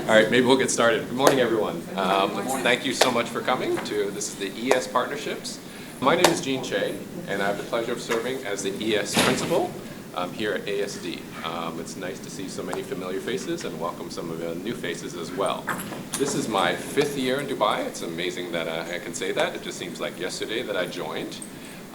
All right, maybe we'll get started. Good morning, everyone. Thank you so much for coming to this is the ES Partnerships. My name is Gene Che, and I have the pleasure of serving as the ES Principal here at ASD. It's nice to see so many familiar faces and welcome some of the new faces as well. This is my 5th year in Dubai. It's amazing that I can say that. It just seems like yesterday that I joined.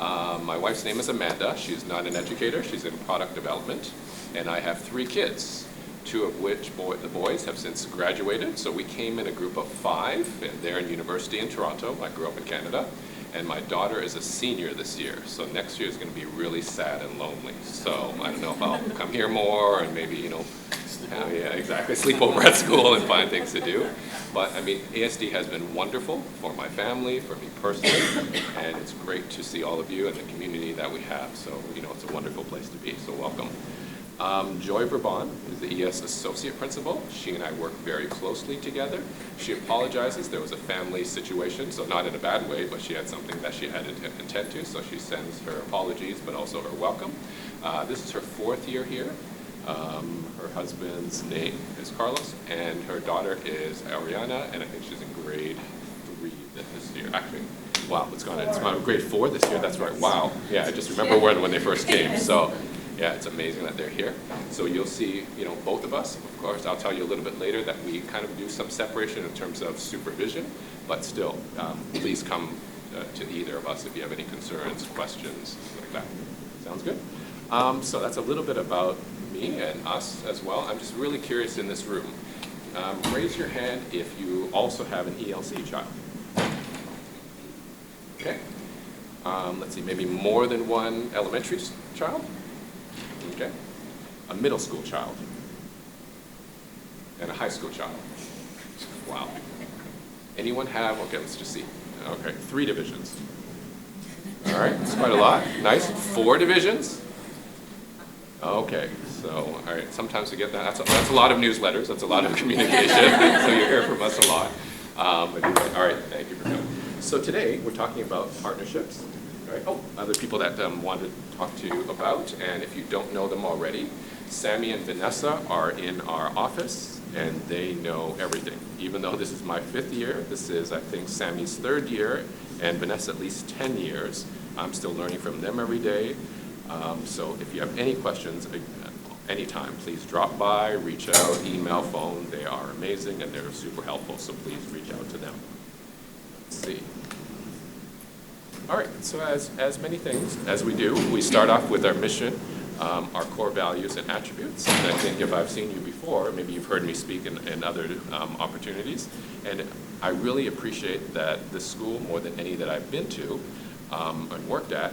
My wife's name is Amanda. She's not an educator. She's in product development. And I have 3 kids. 2 of which the boys have since graduated. So we came in a group of 5, and they're in university in Toronto. I grew up in Canada. And my daughter is a senior this year. So next year is going to be really sad and lonely. So I don't know if I'll come here more and maybe, yeah, exactly, sleep over at school and find things to do. But I mean, ASD has been wonderful for my family, for me personally, and it's great to see all of you and the community that we have. So, it's a wonderful place to be. So welcome. Joy Bourbon is the ES Associate Principal. She and I work very closely together. She apologizes. There was a family situation, so not in a bad way, but she had something that she had intent to, so she sends her apologies, but also her welcome. This is her 4th year here. Her husband's name is Carlos, and her daughter is Ariana, and I think she's in grade 3 this year. Actually, wow, it's gone grade 4 this year. That's right. Wow. Yeah, I just remember when they first came. So. Yeah, it's amazing that they're here. So you'll see, both of us. Of course, I'll tell you a little bit later that we kind of do some separation in terms of supervision, but still, please come to either of us if you have any concerns, questions, like that. Sounds good? So that's a little bit about me and us as well. I'm just really curious in this room. Raise your hand if you also have an ELC child. Okay. Let's see, maybe more than one elementary child? Okay. A middle school child. And a high school child. Wow. Anyone have, okay, let's just see. Okay, 3 divisions. All right, that's quite a lot. Nice. 4 divisions? Okay, so, all right, sometimes we get that. That's a lot of newsletters. That's a lot of communication. So you hear from us a lot. All right, thank you for coming. So today, we're talking about partnerships. Right. Oh, other people that want to talk to you about, and if you don't know them already, Sammy and Vanessa are in our office, and they know everything. Even though this is my 5th year, this is, I think, Sammy's 3rd year, and Vanessa at least 10 years. I'm still learning from them every day. So if you have any questions, anytime, please drop by, reach out, email, phone. They are amazing, and they're super helpful, so please reach out to them. Let's see. All right, so as many things as we do, we start off with our mission, our core values and attributes. And I think if I've seen you before, maybe you've heard me speak in other opportunities. And I really appreciate that this school, more than any that I've been to and worked at,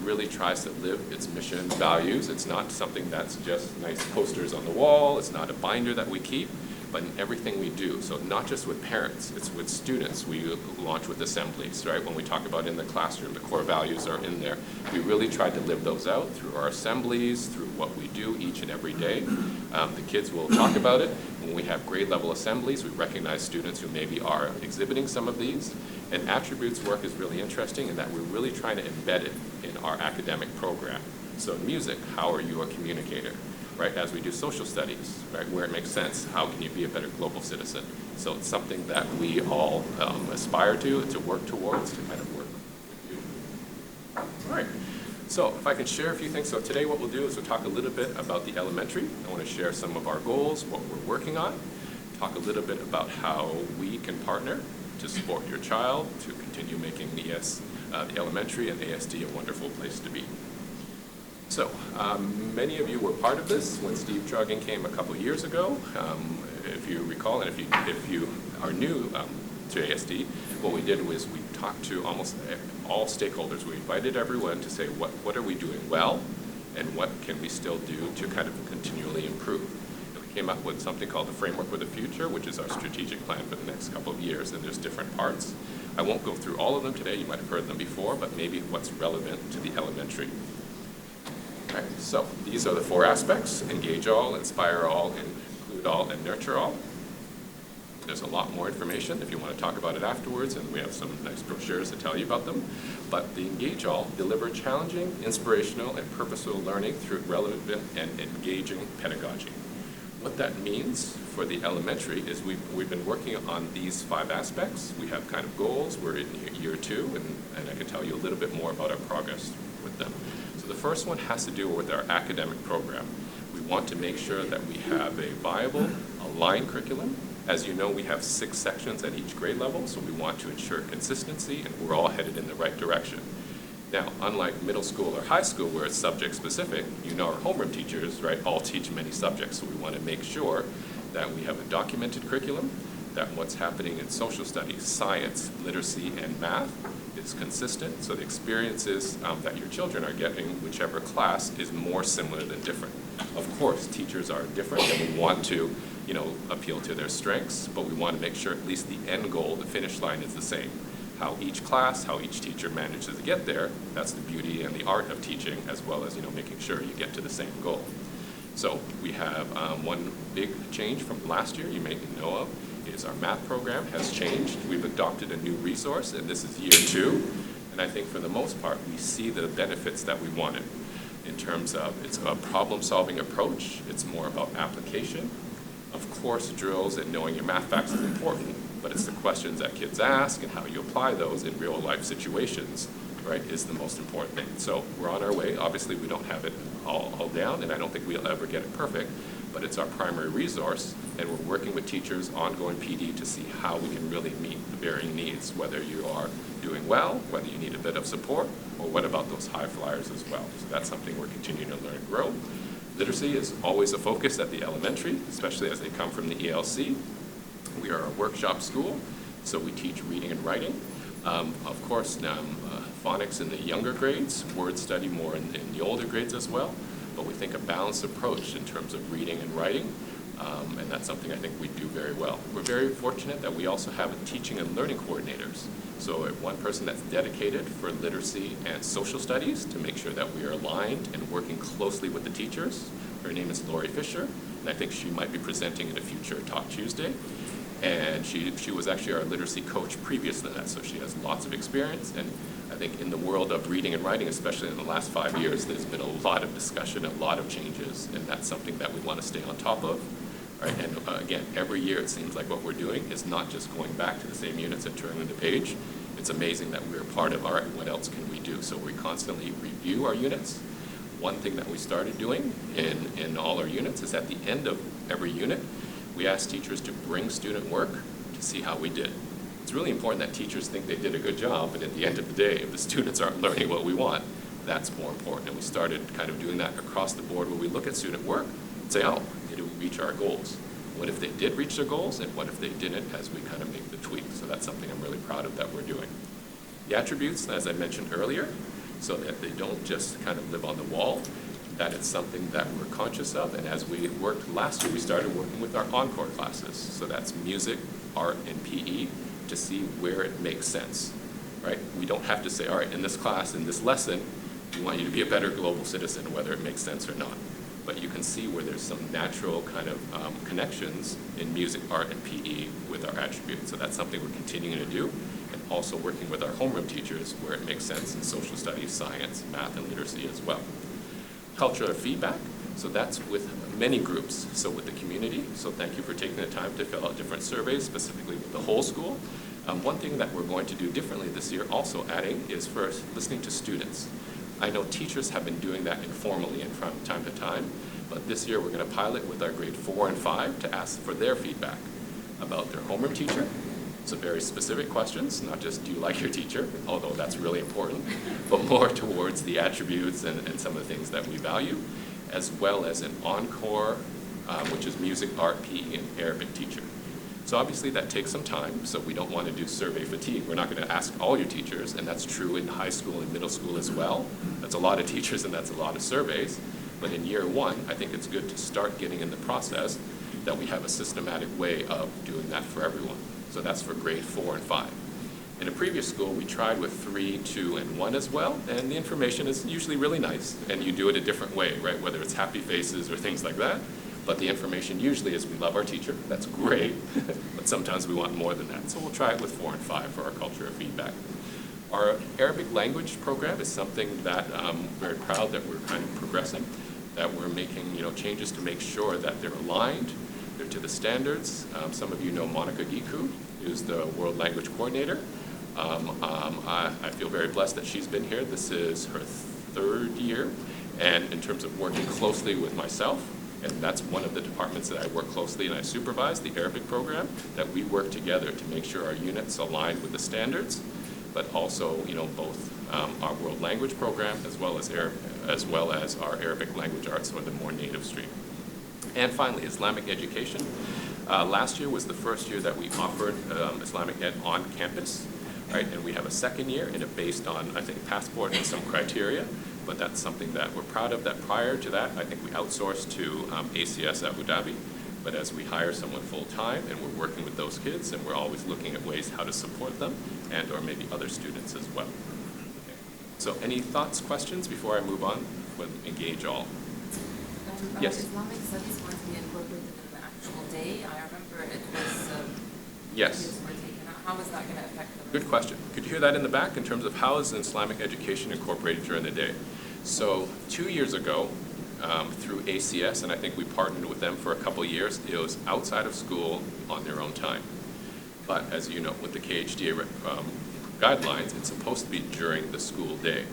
really tries to live its mission values. It's not something that's just nice posters on the wall. It's not a binder that we keep, but in everything we do. So not just with parents, it's with students. We launch with assemblies, right? When we talk about in the classroom, the core values are in there. We really try to live those out through our assemblies, through what we do each and every day. The kids will talk about it. When we have grade level assemblies, we recognize students who maybe are exhibiting some of these. And attributes work is really interesting in that we're really trying to embed it in our academic program. So in music, how are you a communicator? Right, as we do social studies, right, where it makes sense, how can you be a better global citizen? So it's something that we all aspire to work towards, to kind of work with you. All right, so if I can share a few things. So today what we'll do is we'll talk a little bit about the elementary. I want to share some of our goals, what we're working on, talk a little bit about how we can partner to support your child, to continue making the elementary and ASD a wonderful place to be. So, many of you were part of this when Steve Truggan came a couple years ago. If you recall, and if you are new to ASD, what we did was we talked to almost all stakeholders. We invited everyone to say, what are we doing well, and what can we still do to kind of continually improve? And we came up with something called the Framework for the Future, which is our strategic plan for the next couple of years, and there's different parts. I won't go through all of them today. You might have heard them before, but maybe what's relevant to the elementary. Right, so these are the 4 aspects: engage all, inspire all, include all, and nurture all. There's a lot more information if you want to talk about it afterwards, and we have some nice brochures to tell you about them. But the engage all, deliver challenging, inspirational, and purposeful learning through relevant and engaging pedagogy. What that means for the elementary is we've been working on these 5 aspects. We have kind of goals. We're in year 2, and I can tell you a little bit more about our progress with them. So the first one has to do with our academic program. We want to make sure that we have a viable, aligned curriculum. As you know, we have 6 sections at each grade level, so we want to ensure consistency, and we're all headed in the right direction. Now, unlike middle school or high school where it's subject specific, you know our homeroom teachers, right, all teach many subjects. So we want to make sure that we have a documented curriculum, that what's happening in social studies, science, literacy, and math is consistent. So the experiences that your children are getting, whichever class, is more similar than different. Of course, teachers are different, and we want to, appeal to their strengths, but we want to make sure at least the end goal, the finish line, is the same. How each class, how each teacher manages to get there, that's the beauty and the art of teaching, as well as making sure you get to the same goal. So we have one big change from last year you may know of, is our math program has changed. We've adopted a new resource, and this is year 2, and I think for the most part we see the benefits that we wanted in terms of it's a problem-solving approach, it's more about application. Of course, drills and knowing your math facts is important, but it's the questions that kids ask and how you apply those in real life situations, right, is the most important thing. So we're on our way. Obviously, we don't have it all down, and I don't think we'll ever get it perfect, but it's our primary resource, and we're working with teachers, ongoing PD, to see how we can really meet the varying needs, whether you are doing well, whether you need a bit of support, or what about those high flyers as well. So that's something we're continuing to learn and grow. Literacy is always a focus at the elementary, especially as they come from the ELC. We are a workshop school, so we teach reading and writing. Of course, phonics in the younger grades, word study more in the older grades as well, but we think a balanced approach in terms of reading and writing, and that's something I think we do very well. We're very fortunate that we also have teaching and learning coordinators. So one person that's dedicated for literacy and social studies to make sure that we are aligned and working closely with the teachers. Her name is Lori Fisher, and I think she might be presenting at a future Talk Tuesday. And she was actually our literacy coach previous to that, so she has lots of experience. And I think in the world of reading and writing, especially in the last 5 years, there's been a lot of discussion, a lot of changes, and that's something that we want to stay on top of. Right? And again, every year it seems like what we're doing is not just going back to the same units and turning the page. It's amazing that we're part of, all right, what else can we do? So we constantly review our units. One thing that we started doing in all our units is at the end of every unit, we ask teachers to bring student work to see how we did. It's really important that teachers think they did a good job, but at the end of the day, if the students aren't learning what we want, that's more important. And we started kind of doing that across the board where we look at student work and say, oh, did we reach our goals? What if they did reach their goals, and what if they didn't, as we kind of make the tweak? So that's something I'm really proud of that we're doing. The attributes, as I mentioned earlier, so that they don't just kind of live on the wall, that it's something that we're conscious of. And as we worked last year, we started working with our encore classes. So that's music, art, and PE to see where it makes sense, right? We don't have to say, all right, in this class, in this lesson, we want you to be a better global citizen, whether it makes sense or not. But you can see where there's some natural kind of connections in music, art, and PE with our attributes. So that's something we're continuing to do, and also working with our homeroom teachers where it makes sense in social studies, science, math, and literacy as well. Culture of feedback, so that's with many groups, so with the community. So thank you for taking the time to fill out different surveys, specifically with the whole school. One thing that we're going to do differently this year, also adding, is first listening to students. I know teachers have been doing that informally and from time to time, but this year we're going to pilot with our grade 4 and 5 to ask for their feedback about their homeroom teacher. So very specific questions, not just do you like your teacher, although that's really important, but more towards the attributes and some of the things that we value, as well as an encore, which is music, art, PE, and Arabic teacher. So obviously that takes some time, so we don't want to do survey fatigue. We're not going to ask all your teachers, and that's true in high school and middle school as well. That's a lot of teachers and that's a lot of surveys. But in year 1, I think it's good to start getting in the process that we have a systematic way of doing that for everyone. So that's for grade 4 and 5. In a previous school, we tried with 3, 2, and 1 as well, and the information is usually really nice, and you do it a different way, right? Whether it's happy faces or things like that. But the information usually is we love our teacher, that's great, but sometimes we want more than that. So we'll try it with 4 and 5 for our culture of feedback. Our Arabic language program is something that I'm very proud that we're kind of progressing. that we're making, changes to make sure that they're aligned, they're to the standards. Some of you know Monica Giku, who's the World Language Coordinator. I feel very blessed that she's been here. This is her third year, and in terms of working closely with myself, and that's one of the departments that I work closely and I supervise, the Arabic program, that we work together to make sure our units align with the standards, but also, both our World Language program as well as our Arabic language arts, or the more native stream. And finally, Islamic education. Last year was the first year that we offered Islamic Ed on campus, right? And we have a second year, and it's based on, I think, passport and some criteria, but that's something that we're proud of. That prior to that, I think we outsourced to ACS Abu Dhabi, but as we hire someone full-time, and we're working with those kids, and we're always looking at ways how to support them, and or maybe other students as well. Okay. So any thoughts, questions before I move on? We'll engage all. Yes? Islamic studies going to be incorporated in the actual day? I remember it was Yes. kids were taken out. How is that going to affect them? Good question. Could you hear that in the back in terms of how is Islamic education incorporated during the day? So 2 years ago, through ACS, and I think we partnered with them for a couple of years, it was outside of school on their own time. But as you know, with the KHDA guidelines, it's supposed to be during the school day.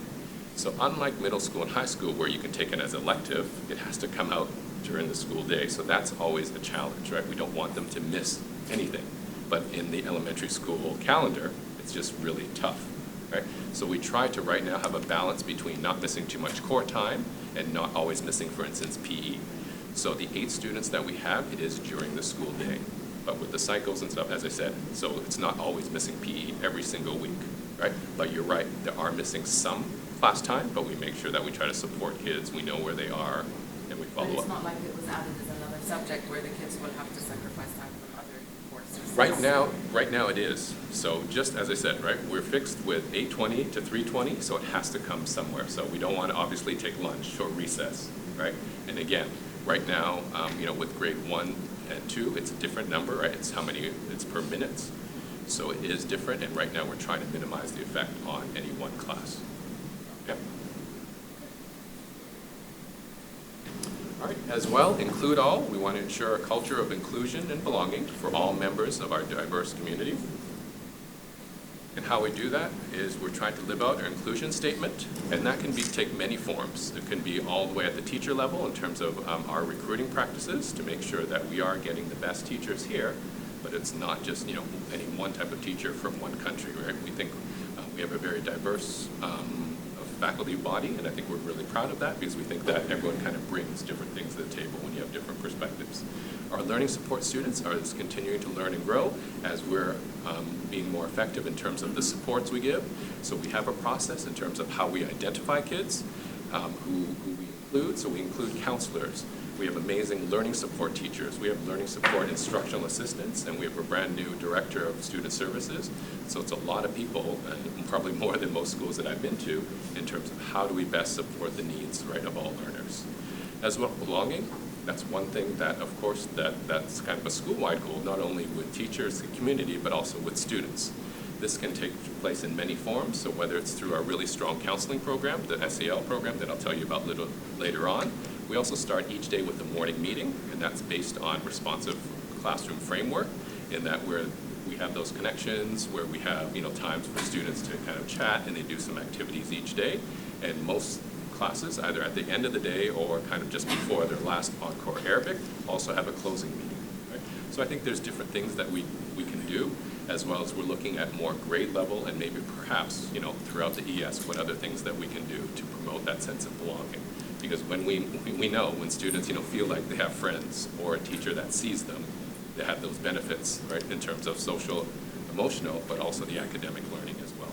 So unlike middle school and high school where you can take it as elective, it has to come out during the school day. So that's always a challenge, right? We don't want them to miss anything. But in the elementary school calendar, it's just really tough, right? So we try to right now have a balance between not missing too much core time and not always missing, for instance, PE. So the 8 students that we have, it is during the school day. But with the cycles and stuff, as I said, so it's not always missing PE every single week, right? But you're right, there are missing some class time, but we make sure that we try to support kids, we know where they are, and we follow up. But it's not like it was added as another subject where the kids would have to sacrifice time from other courses. Right now it is. So just as I said, right, we're fixed with 8:20 to 3:20, so it has to come somewhere. So we don't want to obviously take lunch or recess, right? And again, right now, with grade 1 and 2, it's a different number, right? It's it's per minutes. So it is different, and right now we're trying to minimize the effect on any one class. Yep. All right, as well, include all. We want to ensure a culture of inclusion and belonging for all members of our diverse community. And how we do that is we're trying to live out our inclusion statement, and that can take many forms. It can be all the way at the teacher level in terms of our recruiting practices to make sure that we are getting the best teachers here, but it's not just any one type of teacher from one country, right? We think we have a very diverse faculty body, and I think we're really proud of that because we think that everyone kind of brings different things to the table when you have different perspectives. Our learning support students are continuing to learn and grow as we're being more effective in terms of the supports we give. So we have a process in terms of how we identify kids, who we include. So we include counselors. We have amazing learning support teachers. We have learning support instructional assistants, and we have a brand new director of student services. So it's a lot of people, and probably more than most schools that I've been to, in terms of how do we best support the needs, right, of all learners. As well, belonging. That's one thing that, of course, that's kind of a school-wide goal, not only with teachers and community, but also with students. This can take place in many forms, so whether it's through our really strong counseling program, the SAL program that I'll tell you about a little later on. We also start each day with a morning meeting, and that's based on responsive classroom framework, in that we have those connections where we have times for students to kind of chat, and they do some activities each day. And most classes, either at the end of the day or kind of just before their last encore Arabic, also have a closing meeting. Right? So I think there's different things that we can do, as well as we're looking at more grade level and maybe perhaps throughout the ES what other things that we can do to promote that sense of belonging. Because when we know when students feel like they have friends or a teacher that sees them, they have those benefits, right, in terms of social, emotional, but also the academic learning as well.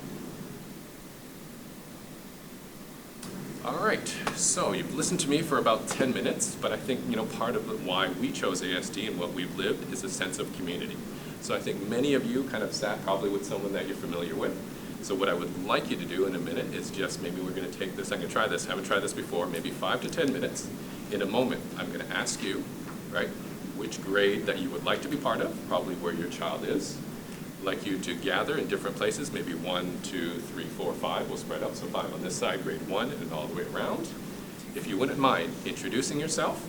All right, so you've listened to me for about 10 minutes, but I think part of why we chose ASD and what we've lived is a sense of community. So I think many of you kind of sat probably with someone that you're familiar with. So what I would like you to do in a minute is just maybe we're going to take this, I'm going to try this, haven't tried this before, maybe 5 to 10 minutes. In a moment, I'm going to ask you, right, which grade that you would like to be part of, probably where your child is. I'd like you to gather in different places, maybe 1, 2, 3, 4, 5. We'll spread out, so 5 on this side, grade 1, and all the way around. if you wouldn't mind introducing yourself,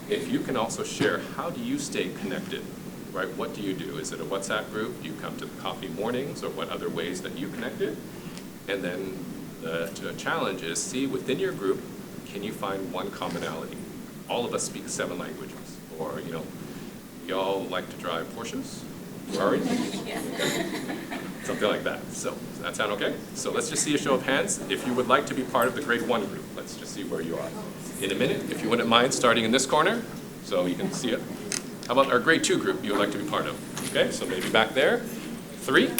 if you can also share, how do you stay connected, right? What do you do? Is it a WhatsApp group? Do you come to the coffee mornings, or what other ways that you connected? And then the challenge is, see within your group, can you find one commonality? All of us speak 7 languages, or we all like to drive Porsches, Ferraris, something like that. So does that sound okay? So let's just see a show of hands if you would like to be part of the grade 1 group. Let's just see where you are. In a minute, if you wouldn't mind starting in this corner, so you can see it. How about our grade 2 group you would like to be part of? Okay, so maybe back there. 3.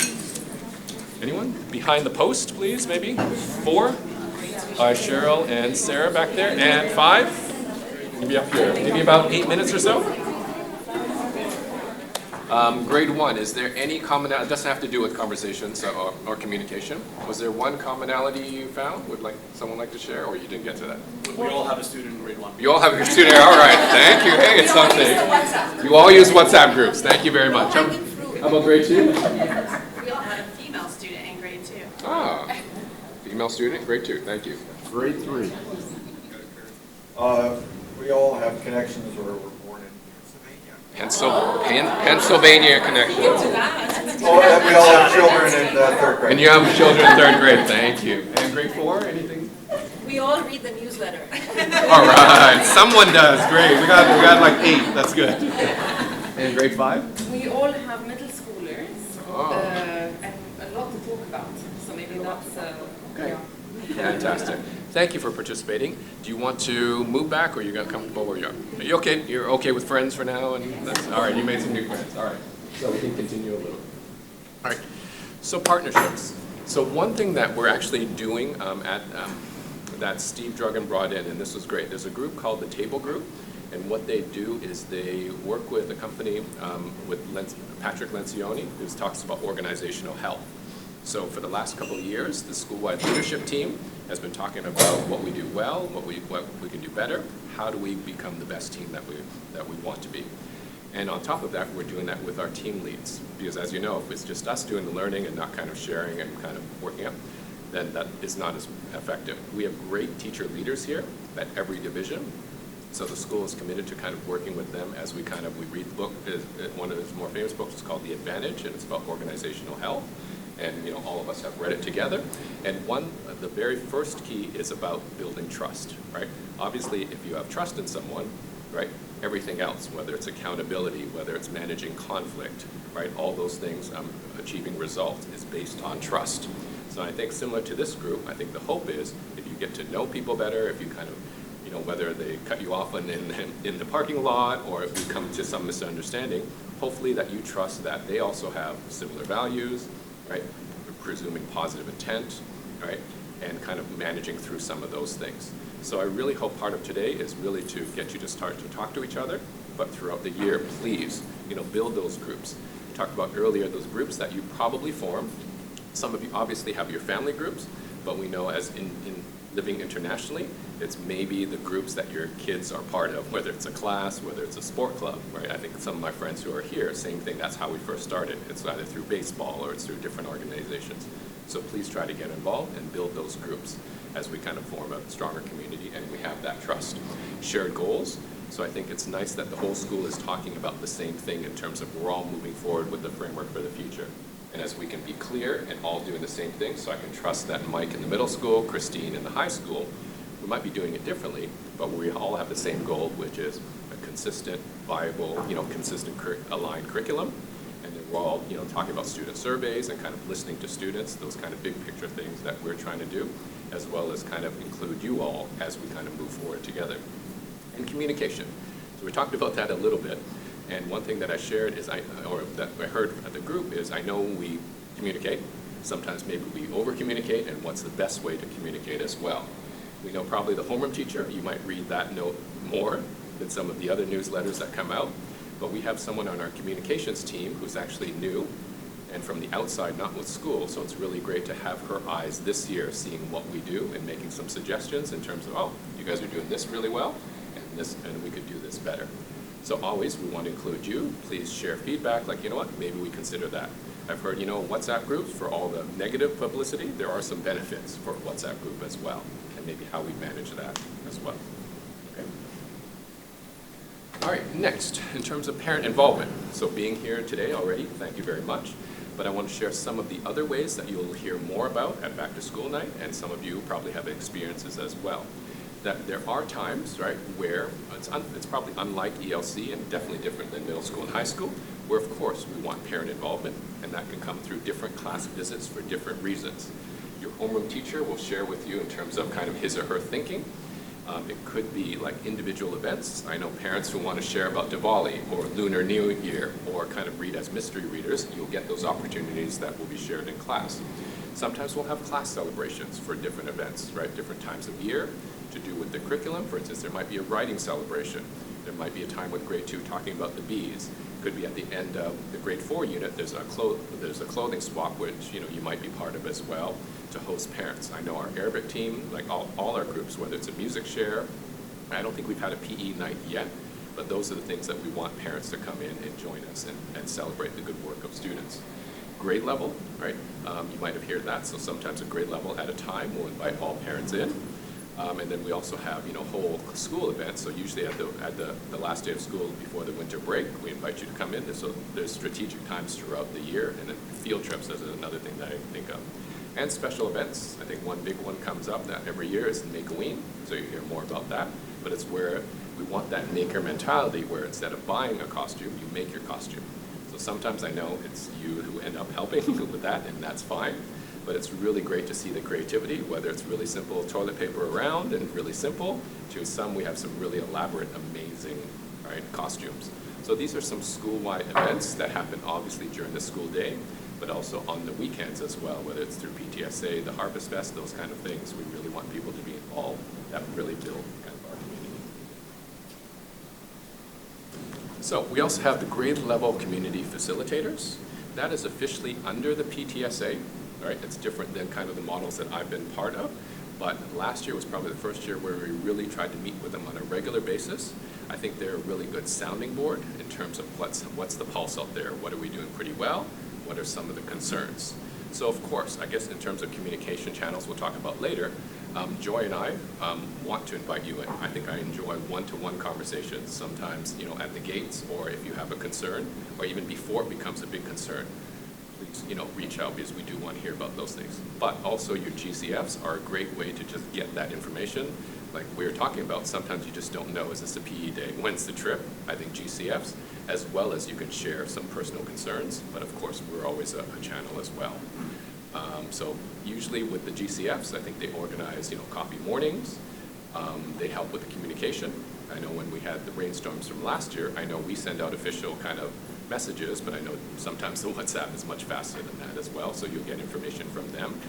Anyone? Behind the post, please, maybe. 4. Cheryl and Sarah back there. And 5. Maybe up here. Maybe about 8 minutes or so. Grade 1, is there any commonality? It doesn't have to do with conversations or communication. Was there one commonality you found? Would someone like to share, or you didn't get to that? We all have a student in grade 1. You all have a student. All right. Thank you. Hey, it's something. You all use WhatsApp groups. Thank you very much. How about grade 2? We all had a female student in grade 2. Ah, female student, grade 2. Thank you. Grade 3. We all have connections or were born in Pennsylvania connection. Oh, and we all have children in 3rd grade. And you have children in 3rd grade. Thank you. And grade 4, anything? We all read the newsletter. All right. Someone does. Great. We got like 8. That's good. And grade 5? We all have middle schoolers, Oh. and a lot to talk about, so maybe that's, Okay. yeah. Fantastic. Thank you for participating. Do you want to move back, or are you comfortable where you are? Are you okay? You're okay with friends for now? And that's, all right, you made some new friends. All right. So we can continue a little. All right. So partnerships. So one thing that we're actually doing that Steve Drugan brought in, and this was great, there's a group called the Table Group, and what they do is they work with a company with Patrick Lencioni, who talks about organizational health. So for the last couple of years, the school-wide leadership team has been talking about what we do well, what we can do better, how do we become the best team that we want to be. And on top of that, we're doing that with our team leads. Because as you know, if it's just us doing the learning and not kind of sharing and kind of working up, then that is not as effective. We have great teacher leaders here at every division. So the school is committed to kind of working with them as we read the book. One of his more famous books is called The Advantage, and it's about organizational health. And all of us have read it together. And the very first key is about building trust, right? Obviously, if you have trust in someone, right, everything else, whether it's accountability, whether it's managing conflict, right, all those things, achieving results is based on trust. So I think similar to this group, I think the hope is if you get to know people better, if you kind of, whether they cut you off in the parking lot, or if you come to some misunderstanding, hopefully that you trust that they also have similar values, right? Presuming positive intent, right? And kind of managing through some of those things. So I really hope part of today is really to get you to start to talk to each other, but throughout the year, please, build those groups. We talked about earlier those groups that you probably form. Some of you obviously have your family groups, but we know as in living internationally, it's maybe the groups that your kids are part of, whether it's a class, whether it's a sport club, right? I think some of my friends who are here, same thing, that's how we first started. It's either through baseball or it's through different organizations. So please try to get involved and build those groups as we kind of form a stronger community and we have that trust. Shared goals. So I think it's nice that the whole school is talking about the same thing in terms of we're all moving forward with the framework for the future. And as we can be clear and all doing the same thing, so I can trust that Mike in the middle school, Christine in the high school, we might be doing it differently, but we all have the same goal, which is a consistent, viable, consistent aligned curriculum. And then we're all, talking about student surveys and kind of listening to students, those kind of big picture things that we're trying to do, as well as kind of include you all as we kind of move forward together. And communication. So we talked about that a little bit. And one thing that I shared is, that I heard at the group is, I know we communicate. Sometimes maybe we over-communicate, and what's the best way to communicate as well. We know probably the homeroom teacher, you might read that note more than some of the other newsletters that come out. But we have someone on our communications team who's actually new and from the outside, not with school. So it's really great to have her eyes this year seeing what we do and making some suggestions in terms of, oh, you guys are doing this really well, and we could do this better. So always, we want to include you. Please share feedback, like, maybe we consider that. I've heard, WhatsApp groups, for all the negative publicity, there are some benefits for a WhatsApp group as well. and maybe how we manage that as well. Okay. All right, next, in terms of parent involvement. So being here today already, thank you very much. But I want to share some of the other ways that you'll hear more about at Back to School Night, and some of you probably have experiences as well. That there are times, right, where it's probably unlike ELC and definitely different than middle school and high school, where of course we want parent involvement, and that can come through different class visits for different reasons. Your homeroom teacher will share with you in terms of kind of his or her thinking. It could be like individual events. I know parents who want to share about Diwali or Lunar New Year or kind of read as mystery readers. You'll get those opportunities that will be shared in class. Sometimes we'll have class celebrations for different events, right? Different times of year to do with the curriculum. For instance, there might be a writing celebration. There might be a time with grade 2 talking about the bees. Could be at the end of the grade 4 unit, there's a clothing swap, which you might be part of as well, to host parents. I know our Arabic team, like all our groups, whether it's a music share, I don't think we've had a PE night yet, but those are the things that we want parents to come in and join us and celebrate the good work of students. Grade level, right? You might have heard that, so sometimes a grade level at a time will invite all parents in. And then we also have, whole school events. So usually at the last day of school before the winter break, we invite you to come in. So there's strategic times throughout the year, and then field trips is another thing that I think of. And special events. I think one big one comes up that every year is Make-A-Ween, so you hear more about that. But it's where we want that maker mentality, where instead of buying a costume, you make your costume. So sometimes I know it's you who end up helping with that, and that's fine. But it's really great to see the creativity, whether it's really simple toilet paper around and really simple, to some we have some really elaborate, amazing, right, costumes. So these are some school-wide events that happen obviously during the school day, but also on the weekends as well, whether it's through PTSA, the Harvest Fest, those kind of things. We really want people to be involved. That would really build kind of our community. So we also have the grade level community facilitators. That is officially under the PTSA. Right? It's different than kind of the models that I've been part of, but last year was probably the first year where we really tried to meet with them on a regular basis. I think they're a really good sounding board in terms of what's the pulse out there, what are we doing pretty well, what are some of the concerns. So of course, I guess in terms of communication channels we'll talk about later, Joy and I want to invite you in. I think I enjoy one-to-one conversations, sometimes at the gates, or if you have a concern, or even before it becomes a big concern. Reach out, because we do want to hear about those things. But also your GCFs are a great way to just get that information. Like we were talking about, sometimes you just don't know, is this a PE day? When's the trip? I think GCFs, as well as you can share some personal concerns, but of course we're always a channel as well. So usually with the GCFs, I think they organize coffee mornings. They help with the communication. I know when we had the rainstorms from last year, I know we send out official kind of messages, but I know sometimes the WhatsApp is much faster than that as well, so you'll get information from them,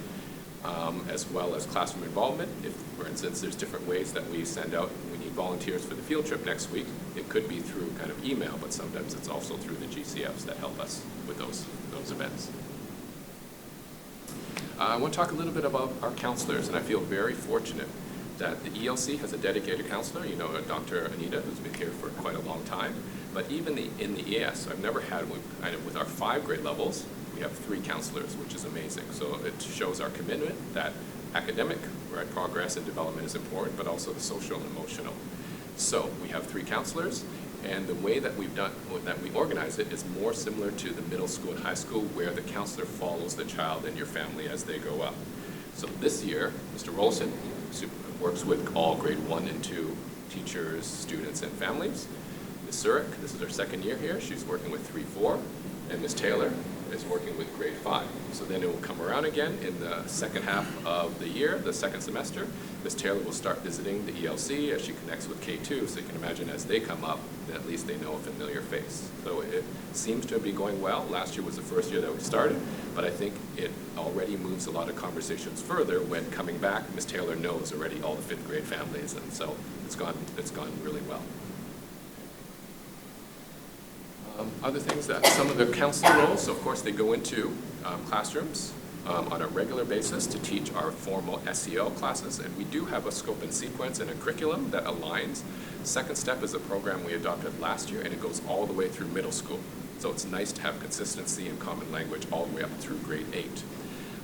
as well as classroom involvement. If, for instance, there's different ways that we send out, we need volunteers for the field trip next week, it could be through kind of email, but sometimes it's also through the GCFs that help us with those events. I want to talk a little bit about our counselors, and I feel very fortunate that the ELC has a dedicated counselor, Dr. Anita, who's been here for quite a long time. But even in the ES, I've never had, with our 5 grade levels, we have 3 counselors, which is amazing. So it shows our commitment that academic progress and development is important, but also the social and emotional. So we have 3 counselors, and the way that we organize it is more similar to the middle school and high school, where the counselor follows the child and your family as they go up. So this year, Mr. Rolson works with all grade 1 and 2 teachers, students, and families. Ms. Zurich, this is her 2nd year here, she's working with 3-4, and Ms. Taylor is working with grade 5. So then it will come around again in the second half of the year, the 2nd semester. Ms. Taylor will start visiting the ELC as she connects with K2, so you can imagine as they come up, then at least they know a familiar face. So it seems to be going well. Last year was the first year that we started, but I think it already moves a lot of conversations further when coming back, Ms. Taylor knows already all the 5th grade families, and so it's gone really well. Other things that some of the counselor roles, so of course they go into classrooms on a regular basis to teach our formal SEL classes, and we do have a scope and sequence and a curriculum that aligns. Second Step is a program we adopted last year, and it goes all the way through middle school. So it's nice to have consistency and common language all the way up through grade 8.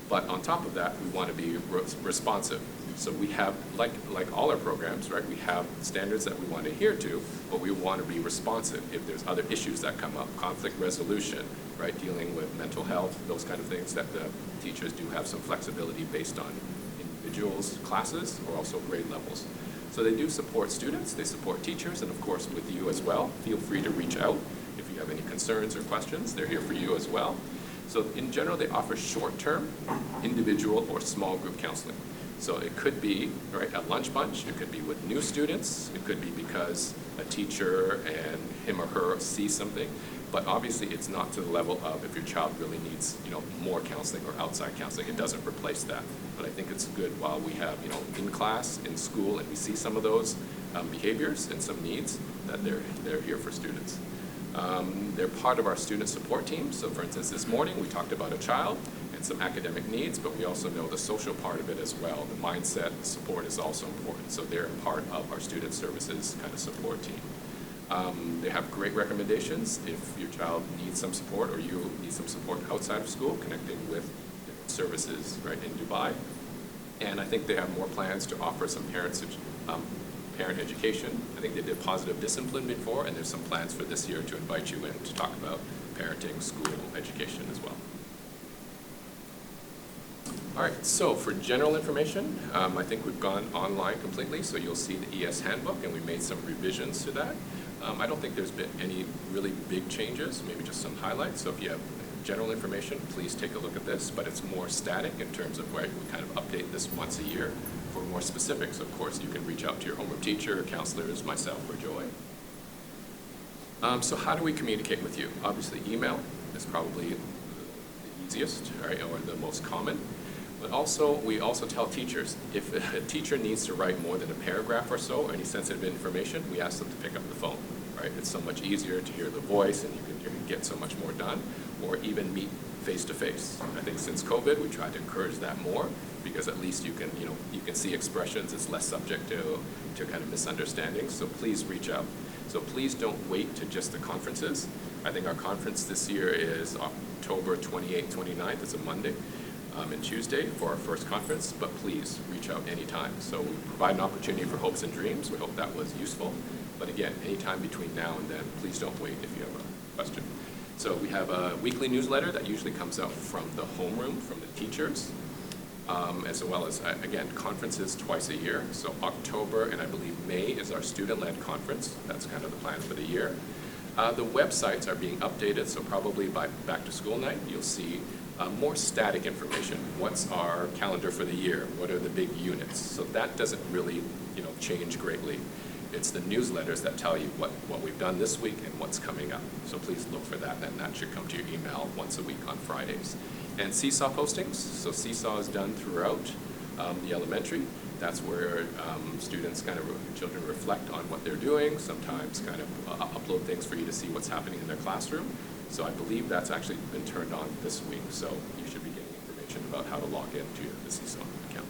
But on top of that, we want to be responsive. So we have, like all our programs, right, we have standards that we want to adhere to, but we want to be responsive if there's other issues that come up, conflict resolution, right, dealing with mental health, those kind of things, that the teachers do have some flexibility based on individuals' classes or also grade levels. So they do support students, they support teachers, and of course with you as well. Feel free to reach out if you have any concerns or questions. They're here for you as well. So in general, they offer short-term, individual, or small group counseling. So it could be, right, a lunch bunch, it could be with new students, it could be because a teacher and him or her sees something, but obviously it's not to the level of if your child really needs, more counseling or outside counseling. It doesn't replace that. But I think it's good while we have, in class, in school, and we see some of those behaviors and some needs, that they're here for students. They're part of our student support team. So for instance, this morning we talked about a child and some academic needs, but we also know the social part of it as well. The mindset support is also important. So they're part of our student services kind of support team. They have great recommendations if your child needs some support or you need some support outside of school, connecting with services right in Dubai. And I think they have more plans to offer some parent education. I think they did positive discipline before, and there's some plans for this year to invite you in to talk about parenting, school education as well. All right, so for general information, I think we've gone online completely, so you'll see the ES handbook, and we made some revisions to that. I don't think there's been any really big changes, maybe just some highlights. So if you have general information, please take a look at this, but it's more static in terms of where we kind of update this once a year. For more specifics, of course, you can reach out to your homeroom teacher, counselors, myself, or Joy. So how do we communicate with you? Obviously, email is probably the easiest, right, or the most common. But also, we also tell teachers, if a teacher needs to write more than a paragraph or so, or any sensitive information, we ask them to pick up the phone, right? It's so much easier to hear the voice, and you can get so much more done, or even meet face-to-face. I think since COVID, we tried to encourage that more, because at least you can see expressions. It's less subject to kind of misunderstandings. So please reach out. So please don't wait to just the conferences. I think our conference this year is October 28th, 29th. It's a Monday and Tuesday for our first conference, but please reach out anytime. So we provide an opportunity for hopes and dreams. We hope that was useful. But again, anytime between now and then, please don't wait if you have a question. So we have a weekly newsletter that usually comes out from the homeroom, from the teachers, as well as, again, conferences twice a year. So October and I believe May is our student-led conference. That's kind of the plan for the year. The websites are being updated, so probably by back to school night, you'll see more static information. What's our calendar for the year? What are the big units? So that doesn't really, change greatly. It's the newsletters that tell you what we've done this week and what's coming up. So please look for that, and that should come to your email once a week on Fridays. And Seesaw postings. So Seesaw is done throughout the elementary. That's where students children reflect on what they're doing, sometimes kind of upload things for you to see what's happening in their classroom. So I believe that's actually been turned on this week. So you should be getting information about how to log into the Seesaw account.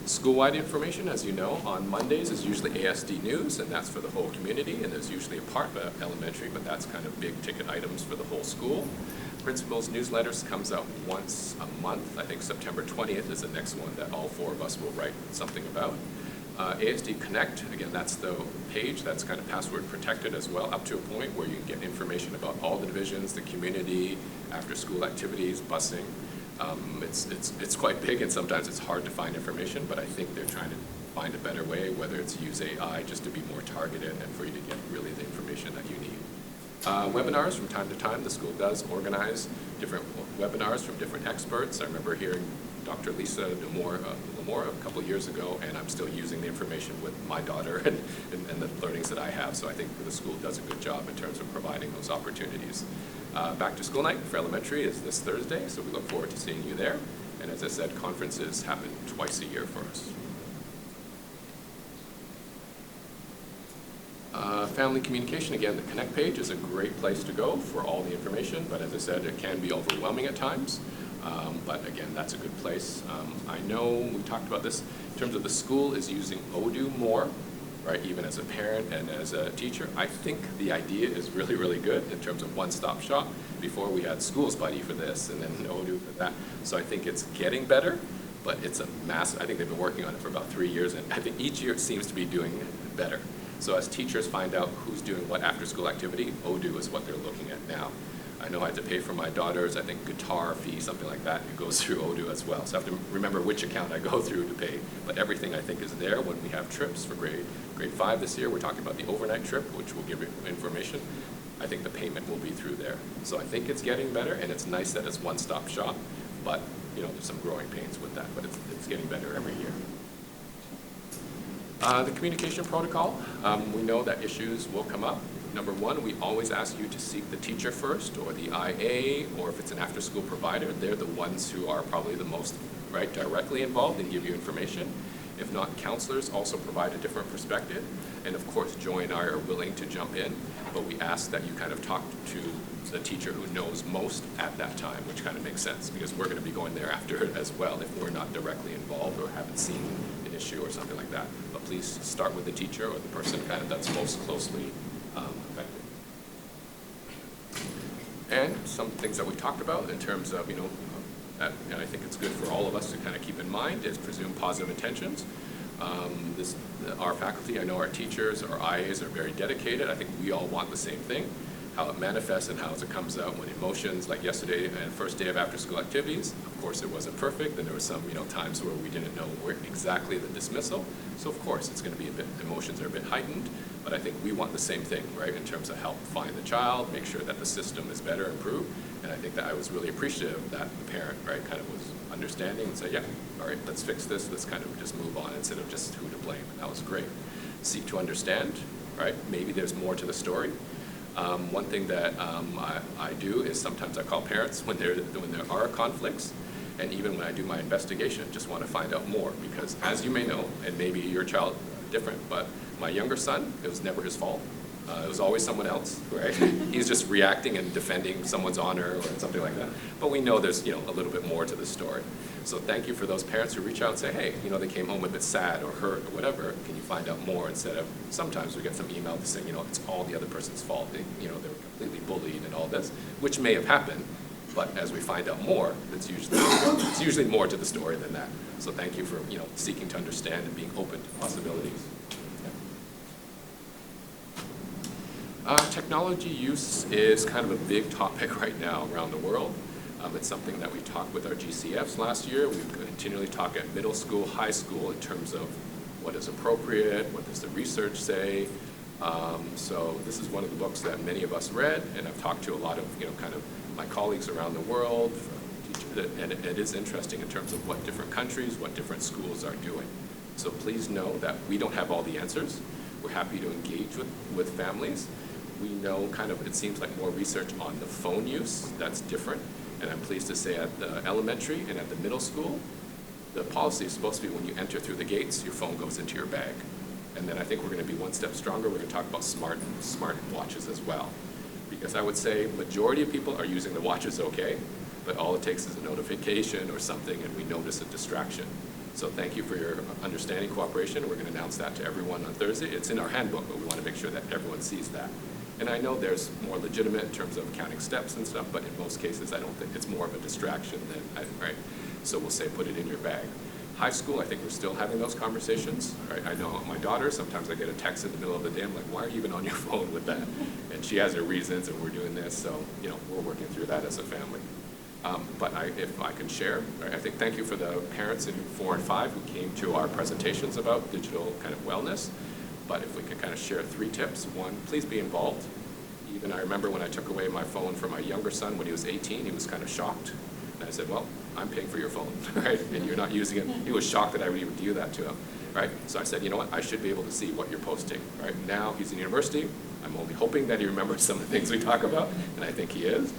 School-wide information, as you know, on Mondays is usually ASD news, and that's for the whole community, and there's usually a part of elementary, but that's kind of big ticket items for the whole school. Principal's newsletters comes out once a month. I think September 20th is the next one that all four of us will write something about. ASD Connect, again, that's the page that's kind of password protected as well, up to a point where you can get information about all the divisions, the community, after-school activities, busing. It's quite big, and sometimes it's hard to find information, but I think they're trying to find a better way, whether it's use AI just to be more targeted and for you to get really the information that you need. Webinars, from time to time, the school does organize different webinars from different experts. I remember hearing Dr. Lisa Lamore a couple of years ago, and I'm still using the information with my daughter and the learnings that I have. So I think the school does a good job in terms of providing those opportunities. Back to school night for elementary is this Thursday, so we look forward to seeing you there. And as I said, conferences happen twice a year for us. Family communication, again, the Connect page is a great place to go for all the information, but as I said, it can be overwhelming at times. But again, that's a good place. I know we talked about this in terms of the school is using Odoo more, right, even as a parent and as a teacher. I think the idea is really, really good in terms of one-stop shop. Before we had Schools Buddy for this and then Odoo for that. So I think it's getting better, but it's a massive, I think they've been working on it for about 3 years, and I think each year it seems to be doing better. So as teachers find out who's doing what after-school activity, Odoo is what they're looking at now. I know I had to pay for my daughter's, I think, guitar fee, something like that. It goes through Odoo as well. So I have to remember which account I go through to pay. But everything, I think, is there when we have trips for grade 5 this year. We're talking about the overnight trip, which will give you information. I think the payment will be through there. So I think it's getting better, and it's nice that it's one-stop shop. But, you know, there's some growing pains with that. But it's getting better every year. The communication protocol, we know that issues will come up. Number one, we always ask you to seek the teacher first, or the IA, or if it's an after-school provider, they're the ones who are probably the most directly involved and give you information. If not, counselors also provide a different perspective. And of course, Joy and I are willing to jump in, but we ask that you kind of talk to the teacher who knows most at that time, which kind of makes sense, because we're going to be going there after it as well if we're not directly involved or haven't seen an issue or something like that. But please start with the teacher or the person kind of that's most closely affected. And some things that we talked about in terms of, you know, and I think it's good for all of us to kind of keep in mind is presume positive intentions. Our faculty, I know our teachers, our IAs are very dedicated. I think we all want the same thing. How it manifests and how it comes out when emotions, like yesterday and first day of after-school activities, of course it wasn't perfect, and there were some, you know, times where we didn't know where exactly the dismissal. So of course it's going to be a bit, emotions are a bit heightened, but I think we want the same thing, right, in terms of help find the child, make sure that the system is better, improved, and I think that I was really appreciative that the parent, right, kind of was understanding and said, yeah, all right, let's fix this, let's kind of just move on instead of just who to blame, and that was great. Seek to understand, right, maybe there's more to the story. One thing that I do is sometimes I call parents when there are conflicts, and even when I do my investigation, just want to find out more, because as you may know, and maybe your child different, but my younger son, it was never his fault. It was always someone else, right? He's just reacting and defending someone's honor or something like that. But we know there's, you know, a little bit more to the story. So thank you for those parents who reach out and say, hey, you know, they came home a bit sad or hurt or whatever. Can you find out more, instead of sometimes we get some email to say, you know, it's all the other person's fault. They, you know, they were completely bullied and all this, which may have happened. But as we find out more, it's usually more to the story than that. So thank you for, you know, seeking to understand and being open to possibilities. Technology use is kind of a big topic right now around the world. It's something that we talked with our GCFs last year. We continually talk at middle school, high school in terms of what is appropriate, what does the research say. So this is one of the books that many of us read, and I've talked to a lot of, you know, kind of my colleagues around the world, and it is interesting in terms of what different countries, what different schools are doing. So please know that we don't have all the answers. We're happy to engage with families. We know kind of, it seems like more research on the phone use, that's different. And I'm pleased to say at the elementary and at the middle school, the policy is supposed to be when you enter through the gates, your phone goes into your bag. And then I think we're going to be one step stronger. We're going to talk about smart watches as well. Because I would say majority of people are using the watches okay, but all it takes is a notification or something and we notice a distraction. So thank you for your understanding, cooperation. We're going to announce that to everyone on Thursday. It's in our handbook, but we want to make sure that everyone sees that. And I know there's more legitimate in terms of counting steps and stuff, but in most cases, I don't think it's more of a distraction than, right? So we'll say put it in your bag. High school, I think we're still having those conversations. Right? I know my daughter, sometimes I get a text in the middle of the day, I'm like, why are you even on your phone with that? And she has her reasons, and we're doing this, so, you know, we're working through that as a family. But if I can share, right, I think thank you for the parents in 4 and 5 who came to our presentations about digital kind of wellness. But if we could kind of share 3 tips. 1, please be involved. Even I remember when I took away my phone from my younger son when he was 18, he was kind of shocked. And I said, well, I'm paying for your phone, right? And you're not using it. He was shocked that I would even do that to him, right? So I said, you know what? I should be able to see what you're posting, right? Now he's in university. I'm only hoping that he remembers some of the things we talk about, and I think he is.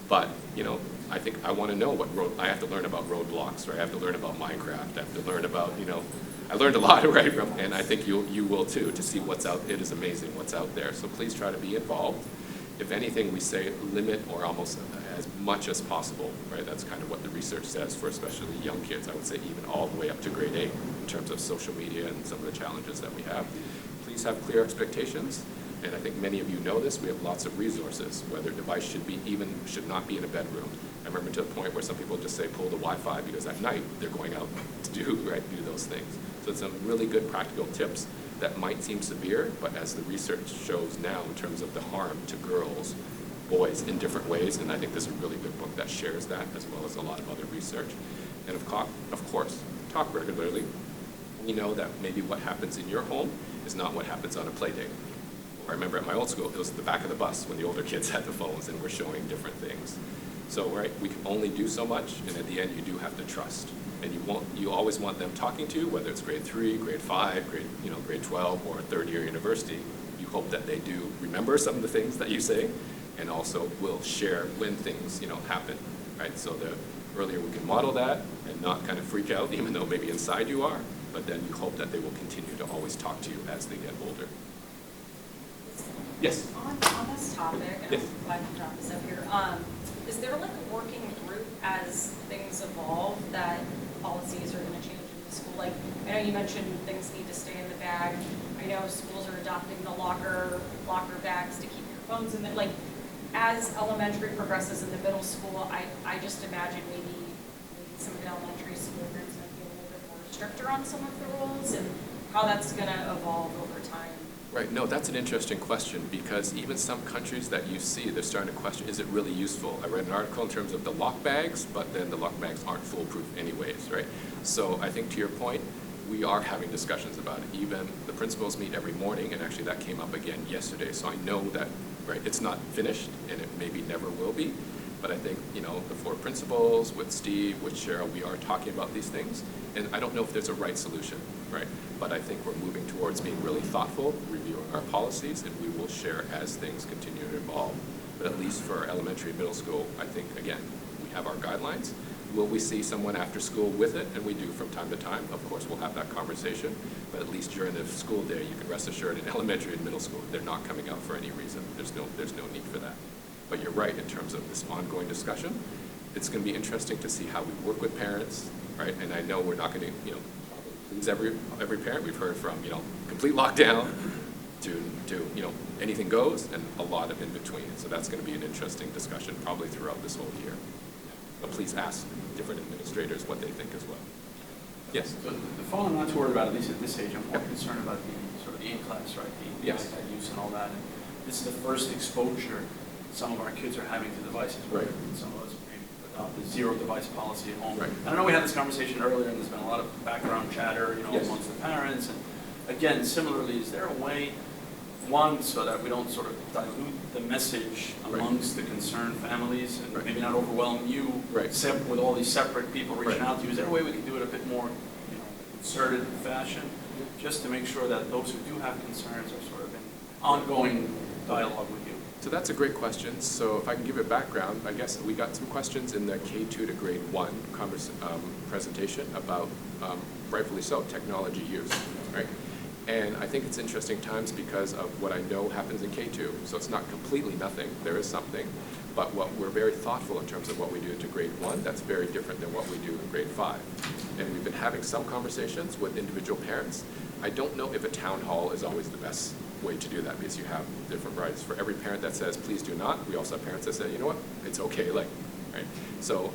But, you know, I think I want to know what I have to learn about roadblocks, right? I have to learn about Minecraft. I have to learn about, you know, I learned a lot, right? And I think you will too, to see what's out. It is amazing what's out there. So please try to be involved. If anything, we say limit or almost as much as possible, right? That's kind of what the research says for especially young kids. I would say even all the way up to grade 8 in terms of social media and some of the challenges that we have. Please have clear expectations. And I think many of you know this. We have lots of resources, whether a device should not be in a bedroom. I remember to the point where some people just say pull the Wi-Fi because at night they're going out to do those things. So it's some really good practical tips that might seem severe, but as the research shows now in terms of the harm to girls, boys in different ways, and I think there's a really good book that shares that as well as a lot of other research. And of course, talk regularly. We know that maybe what happens in your home is not what happens on a play date. I remember at my old school, it was the back of the bus when the older kids had the phones and were showing different things. So, right, we can only do so much, and at the end, you do have to trust. And you always want them talking to you, whether it's grade 3, grade 5, grade 12, or third year university. You hope that they do remember some of the things that you say, and also will share when things, happen, right? So the earlier we can model that and not kind of freak out, even though maybe inside you are, but then you hope that they will continue to always talk to you as they get older. Yes? On this topic, and Yes. I'm glad you brought this up here, is there like a working group as things evolve that policies are going to change in the school? Like, I know you mentioned things need to stay in the bag. I know schools are adopting the locker bags to keep your phones in there. Like, as elementary progresses in the middle school, I just imagine maybe some of the elementary school groups might be a little bit more stricter on some of the rules and how that's going to evolve over time. Right, no, that's an interesting question because even some countries that you see, they're starting to question, is it really useful? I read an article in terms of the lock bags, but then the lock bags aren't foolproof anyways, right? So I think to your point, we are having discussions about it. Even the principals meet every morning, and actually that came up again yesterday. So I know that, right, it's not finished, and it maybe never will be. But I think, the 4 principals, with Steve, with Cheryl, we are talking about these things. And I don't know if there's a right solution, right? But I think we're moving towards being really thoughtful, reviewing our policies, and we will share as things continue to evolve. But at least for elementary and middle school, I think, again, we have our guidelines. Will we see someone after school with it? And we do from time to time. Of course, we'll have that conversation. But at least during the school day, you can rest assured in elementary and middle school, they're not coming out for any reason. There's no need for that. But you're right in terms of this ongoing discussion. It's going to be interesting to see how we work with parents, right? And I know we're not going to, please every parent. We've heard from, complete lockdown to anything goes, and a lot of in between. So that's going to be an interesting discussion probably throughout this whole year. But please ask different administrators what they think as well. Yes? So the phone I'm not too worried about, at least at this age. I'm more concerned about the sort of the in-class, right? The Yes. iPad use and all that. And this is the first exposure some of our kids are having to devices. Right. Some of us maybe adopted zero device policy at home. Right. And I know we had this conversation earlier, and there's been a lot of background chatter, Yes. amongst the parents. And again, similarly, is there a way, one, so that we don't sort of dilute the message Right. amongst the concerned families and Right. maybe not overwhelm you Right. with all these separate people reaching Right. out to you? Is there a way we can do it a bit more, concerted fashion, just to make sure that those who do have concerns are sort of in ongoing dialogue with you? So that's a great question. So if I can give a background, I guess we got some questions in the K2 to grade 1 presentation about, rightfully so, technology use, right? And I think it's interesting times because of what I know happens in K2. So it's not completely nothing, there is something. But what we're very thoughtful in terms of what we do to grade 1, that's very different than what we do in grade 5. And we've been having some conversations with individual parents. I don't know if a town hall is always the best way to do that because you have different rights. For every parent that says, please do not, we also have parents that say, you know what, it's okay, right? So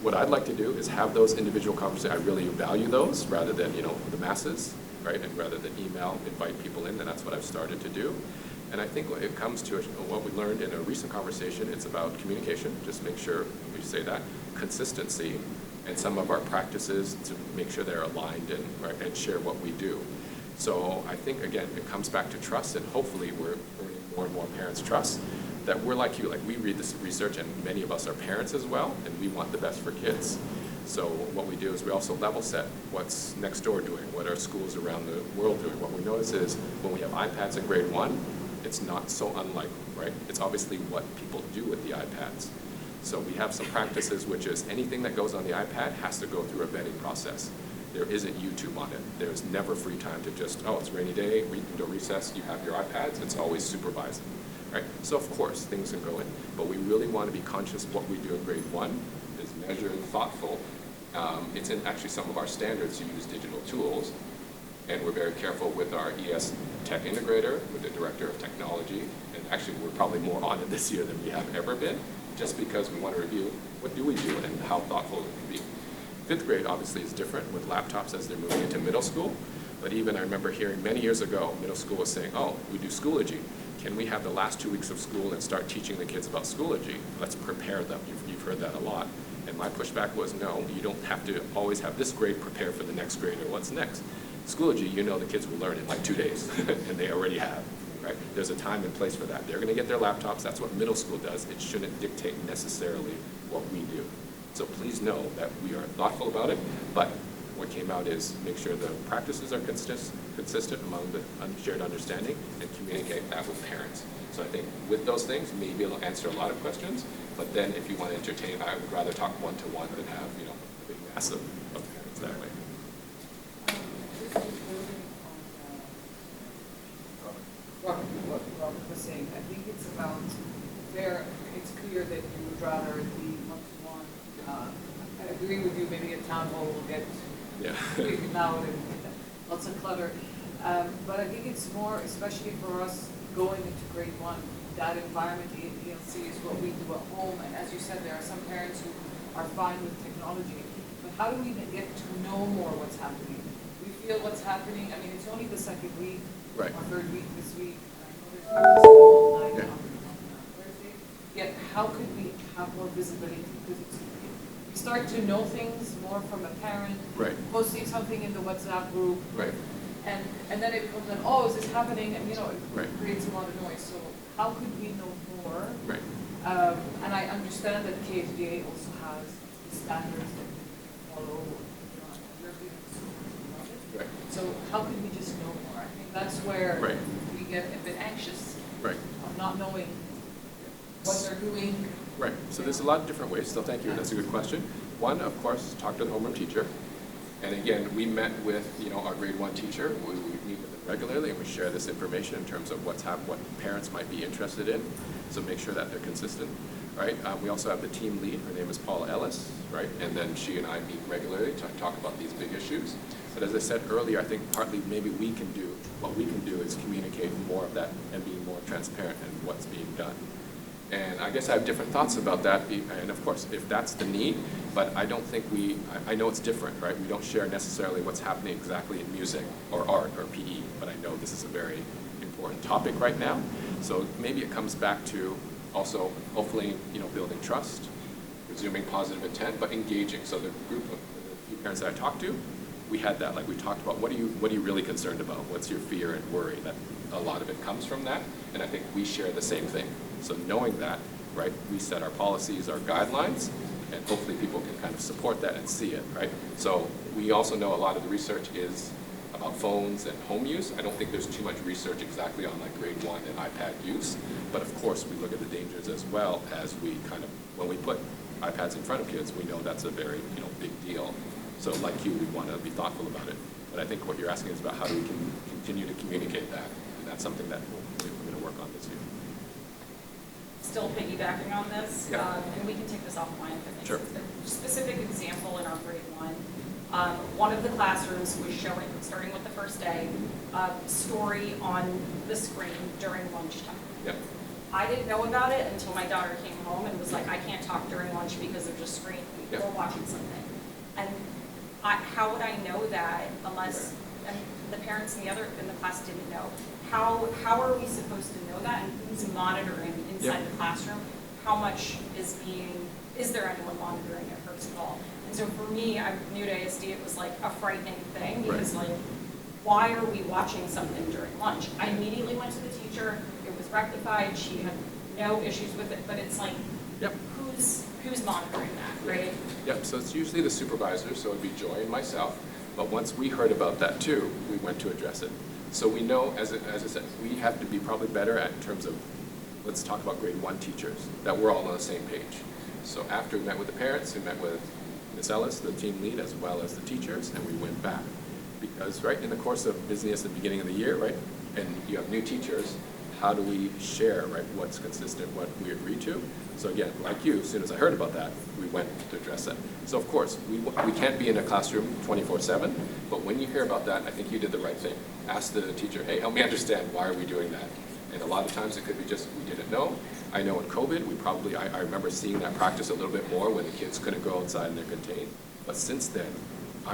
what I'd like to do is have those individual conversations. I really value those rather than, the masses, right? And rather than email, invite people in, and that's what I've started to do. And I think when it comes to what we learned in a recent conversation, it's about communication, just make sure we say that, consistency, and some of our practices to make sure they're aligned and share what we do. So I think, again, it comes back to trust, and hopefully we're earning more and more parents' trust that we're like you. Like, we read this research, and many of us are parents as well, and we want the best for kids. So what we do is we also level set what's next door doing, what are schools around the world doing. What we notice is when we have iPads in grade 1, it's not so unlikely, right? It's obviously what people do with the iPads. So we have some practices, which is anything that goes on the iPad has to go through a vetting process. There isn't YouTube on it. There's never free time to just, it's a rainy day, do recess, you have your iPads, it's always supervised, right? So of course, things can go in, but we really want to be conscious of what we do in grade 1 is measured and thoughtful. It's in actually some of our standards to use digital tools, and we're very careful with our ES Tech Integrator, with the Director of Technology, and actually we're probably more on it this year than we have ever been, just because we want to review what do we do and how thoughtful it can be. Fifth grade obviously is different with laptops as they're moving into middle school, but even I remember hearing many years ago, middle school was saying, oh, we do Schoology. Can we have the last 2 weeks of school and start teaching the kids about Schoology? Let's prepare them. You've heard that a lot. And my pushback was, no, you don't have to always have this grade prepare for the next grade or what's next. Schoology, you know the kids will learn in like 2 days, and they already have, right? There's a time and place for that. They're going to get their laptops. That's what middle school does. It shouldn't dictate necessarily what we do. So please know that we are thoughtful about it, but what came out is make sure the practices are consistent among the shared understanding and communicate that with parents. So I think with those things, maybe it'll answer a lot of questions, but then if you want to entertain, I would rather talk one-to-one than have, you know, a big mass of parents that way. Robert was saying, I think it's about where it's clear that you would rather the one-to-one. I agree with you, maybe a town hall will get big and loud and lots of clutter. But I think it's more, especially for us going into grade 1, that environment, ELC, is what we do at home. And as you said, there are some parents who are fine with technology. But how do we get to know more what's happening? We feel what's happening. I mean, it's only the second week, Right. or third week this week. I know there's practice all night on Thursday. Yet, how could we have more visibility? Because we start to know things more from a parent, Right. posting something in the WhatsApp group, Right. and then it becomes an, oh, is this happening? And, you know, it Right. creates a lot of noise. So how could we know more? Right. And I understand that KSDA also has standards that we follow. You know, we're doing so Right. So how could we just know more? I think that's where Right. we get a bit anxious Right. of not knowing what they're doing. Right. So there's a lot of different ways. So thank you. That's a good question. One, of course, talk to the homeroom teacher. And again, we met with, you know, our grade 1 teacher. We meet with them regularly, and we share this information in terms of what parents might be interested in. So make sure that they're consistent, right? We also have the team lead. Her name is Paula Ellis, right? And then she and I meet regularly to talk about these big issues. But as I said earlier, I think partly maybe what we can do is communicate more of that and be more transparent in what's being done. And I guess I have different thoughts about that, and of course, if that's the need, but I don't think I know it's different, right? We don't share necessarily what's happening exactly in music or art or PE, but I know this is a very important topic right now. So maybe it comes back to also, hopefully, you know, building trust, resuming positive intent, but engaging. So the group of the few parents that I talked to, we had that, like we talked about, what are you really concerned about? What's your fear and worry? That a lot of it comes from that, and I think we share the same thing. So knowing that, right, we set our policies, our guidelines, and hopefully people can kind of support that and see it, right? So we also know a lot of the research is about phones and home use. I don't think there's too much research exactly on like grade 1 and iPad use, but of course we look at the dangers as well as we kind of, when we put iPads in front of kids, we know that's a very, you know, big deal. So like you, we want to be thoughtful about it. But I think what you're asking is about how do we can continue to communicate that, and that's something that we're going to work on this year. Still piggybacking on this, Yeah. and we can take this offline if it makes Sure. sense. A specific example in our grade 1, one of the classrooms was showing, starting with the first day, a story on the screen during lunchtime. Yep. I didn't know about it until my daughter came home and was like, I can't talk during lunch because there's a screen. Yep. We're watching something. And how would I know that unless, and the parents in the class didn't know. How are we supposed to know that, and who's monitoring inside Yep. the classroom? How much is there anyone monitoring it, first of all? And so for me, I'm new to ASD, it was like a frightening thing, because like, why are we watching something during lunch? I immediately went to the teacher, it was rectified, she had no issues with it, but it's like, Yep. who's monitoring that, right? Yep, so it's usually the supervisor, so it'd be Joy and myself. But once we heard about that too, we went to address it. So we know, as I said, we have to be probably better in terms of, let's talk about grade 1 teachers, that we're all on the same page. So after we met with the parents, we met with Ms. Ellis, the team lead, as well as the teachers, and we went back. Because right in the course of business at the beginning of the year, right, and you have new teachers, how do we share, right, what's consistent, what we agree to? So again, like you, as soon as I heard about that, we went to address that. So of course, we can't be in a classroom 24/7, but when you hear about that, I think you did the right thing. Ask the teacher, hey, help me understand, why are we doing that? And a lot of times it could be just we didn't know. I know in COVID, I remember seeing that practice a little bit more when the kids couldn't go outside and they're contained. But since then, I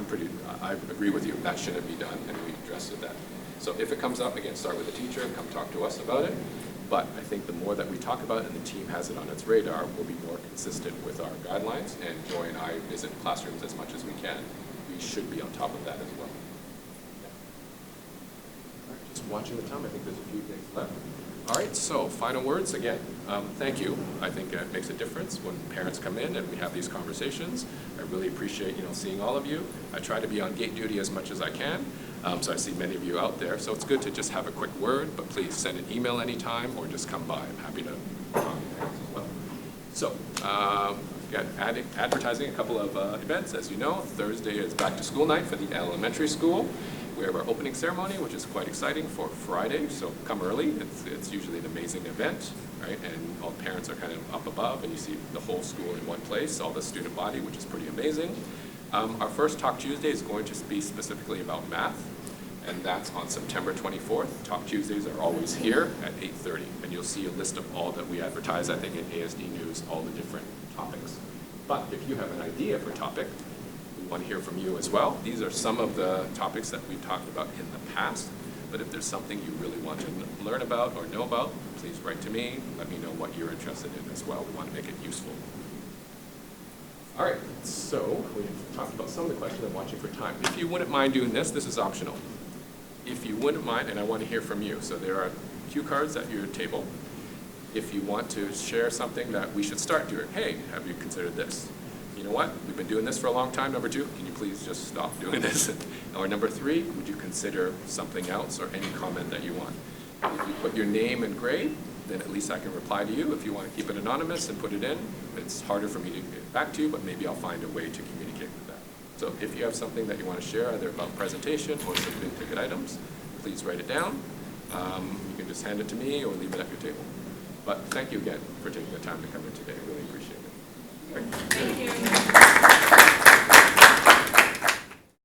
agree with you, that shouldn't be done, and we addressed that. So if it comes up, again, start with the teacher and come talk to us about it. But I think the more that we talk about it and the team has it on its radar, we'll be more consistent with our guidelines, and Joy and I visit classrooms as much as we can. We should be on top of that as well. Yeah. Just watching the time, I think there's a few things left. All right, so final words again. Thank you. I think it makes a difference when parents come in and we have these conversations. I really appreciate seeing all of you. I try to be on gate duty as much as I can, so I see many of you out there. So it's good to just have a quick word, but please send an email anytime or just come by. I'm happy to talk to parents as well. So got advertising a couple of events. As you know, Thursday is back to school night for the elementary school. We have our opening ceremony, which is quite exciting, for Friday, so come early. It's usually an amazing event, right? And all the parents are kind of up above, and you see the whole school in one place, all the student body, which is pretty amazing. Our first Talk Tuesday is going to be specifically about math, and that's on September 24th. Talk Tuesdays are always here at 8:30, and you'll see a list of all that we advertise, I think, in ASD News, all the different topics. But if you have an idea for a topic, we want to hear from you as well. These are some of the topics that we've talked about in the past, but if there's something you really want to learn about or know about, please write to me. Let me know what you're interested in as well. We want to make it useful. All right, so we've talked about some of the questions. I'm watching for time. If you wouldn't mind doing this is optional. If you wouldn't mind, and I want to hear from you. So there are cue cards at your table. If you want to share something that we should start doing, hey, have you considered this? You know what? We've been doing this for a long time. Number 2, can you please just stop doing this? Or number 3, would you consider something else or any comment that you want? If you put your name and grade, then at least I can reply to you. If you want to keep it anonymous and put it in, it's harder for me to get back to you, but maybe I'll find a way to communicate with that. So if you have something that you want to share, either about presentation or some big ticket items, please write it down. You can just hand it to me or leave it at your table. But thank you again for taking the time to come in today. I really appreciate it. Great. Thank you.